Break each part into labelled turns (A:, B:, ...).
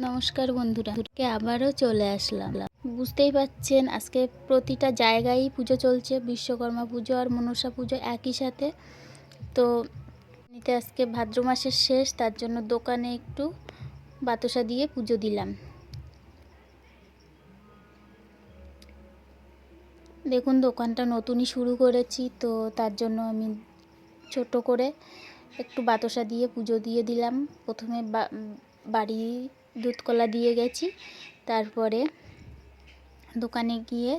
A: নমস্কার বন্ধুরা, আবারও চলে আসলাম। বুঝতেই পাচ্ছেন আজকে প্রতিটা জায়গায় পুজো চলছে, বিশ্বকর্মা পুজো আর মনসা পুজো একই সাথে। তো আজকে ভাদ্র মাসের শেষ, তার জন্য দোকানে একটু বাতাসা দিয়ে পুজো দিলাম। দেখুন দোকানটা নতুনই শুরু করেছি, তো তার জন্য আমি ছোট করে একটু বাতাসা দিয়ে পুজো দিয়ে দিলাম। প্রথমে বাড়ি দুধকলা দিয়ে গেছি, তারপরে দোকানে গিয়ে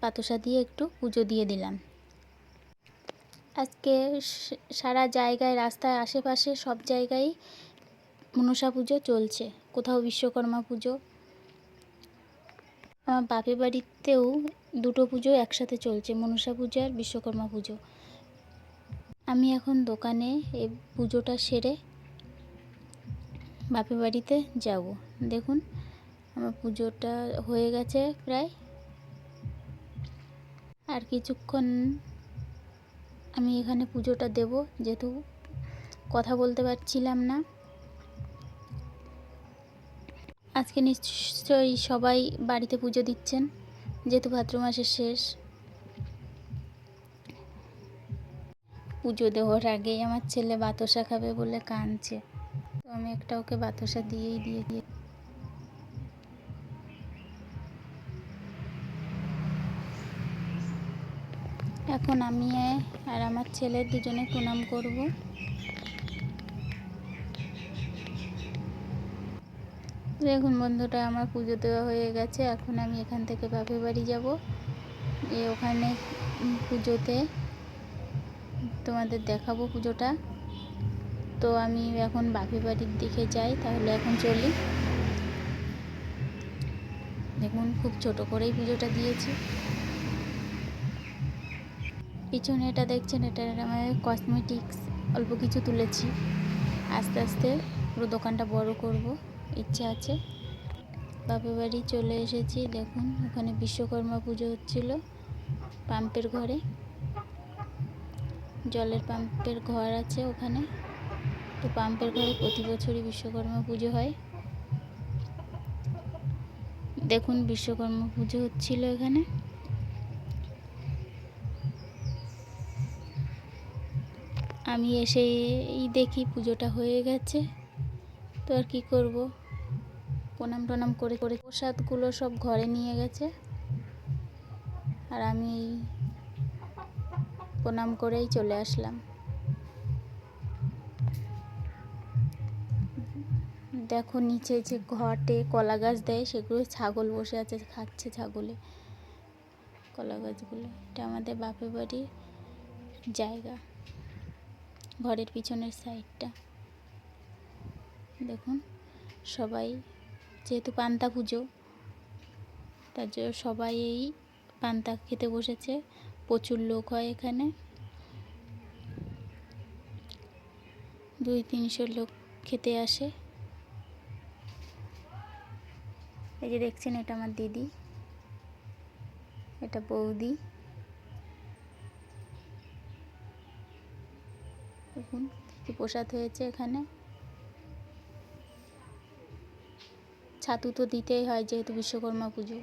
A: বাতাসা দিয়ে একটু পুজো দিয়ে দিলাম। আজকে সারা জায়গায়, রাস্তায়, আশেপাশে সব জায়গায় মনসা পুজো চলছে, কোথাও বিশ্বকর্মা পুজো। আমার বাপের বাড়িতেও দুটো পুজো একসাথে চলছে, মনসা পুজো আর বিশ্বকর্মা পুজো। আমি এখন দোকানে এই পুজোটা সেরে বাপের বাড়িতে যাব। দেখুন আমার পুজোটা হয়ে গেছে প্রায়, আর কিছুক্ষণ আমি এখানে পুজোটা দেব, যেহেতু কথা বলতে পারছিলাম না। আজকে নিশ্চয়ই সবাই বাড়িতে পুজো দিচ্ছেন, যেহেতু ভাদ্র মাসের শেষ। পুজো দেওয়ার আগেই আমার ছেলে বাতাসা খাবে বলে কাঁদছে, তো আমি একটা ওকে বাতাসা দিয়ে এখন আমি আর আমার ছেলে দুজনে প্রণাম করব। দেখুন বন্ধুরা, আমার পুজো দেওয়া হয়ে গেছে। এখন আমি এখান থেকে বাপের বাড়ি যাব, ওখানে পুজোতে তোমাদের দেখাবো পুজোটা। তো আমি এখন বাপের বাড়ির দিকে যাই, তাহলে এখন চলি। দেখুন খুব ছোট করেই পুজোটা দিয়েছি। পিছনে এটা দেখছেন, এটা আমার কসমেটিক্স অল্প কিছু তুলেছি। আস্তে আস্তে পুরো দোকানটা বড় করব ইচ্ছা আছে। বাপের বাড়ি চলে এসেছি। দেখুন ওখানে বিশ্বকর্মা পুজো হচ্ছিল পাম্পের ঘরে, জলের পাম্পের ঘর আছে ওখানে। তো পাম্পের ঘরে প্রতি বছরই বিশ্বকর্মা পুজো হয়। দেখুন বিশ্বকর্মা পুজো হচ্ছিল এখানে। আমি এসেই দেখি পুজোটা হয়ে গেছে, তো আর কি করব, প্রণাম টনাম করে প্রসাদগুলো সব ঘরে নিয়ে গেছে, আর আমি প্রণাম করেই চলে আসলাম। দেখো নিচে যে ঘটে কলা গাছ দেয়, সেগুলো ছাগল বসে আছে, খাচ্ছে ছাগলে কলা গাছগুলো। এটা আমাদের বাপের বাড়ির জায়গা, ঘরের পিছনের সাইডটা। দেখুন সবাই, যেহেতু পান্তা পুজো, তার জন্য সবাই এই পান্তা খেতে বসেছে। প্রচুর লোক হয় এখানে, 200-300 লোক খেতে আসে। এই যে দেখছেন, এটা আমার দিদি, এটা বৌদি। দেখুন কি প্রসাদ হয়েছে এখানে। ছাতু তো দিতেই হয়, যেহেতু বিশ্বকর্মা পুজো।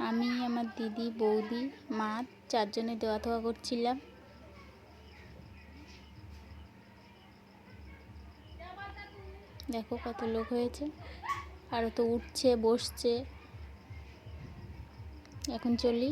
A: আমি, আমার দিদি, বৌদি, মা, 4 জনে দেওয়া থাওয়া করছিলাম। দেখো কত লোক হয়েছে, আরও তো উঠছে বসছে। এখন চলি।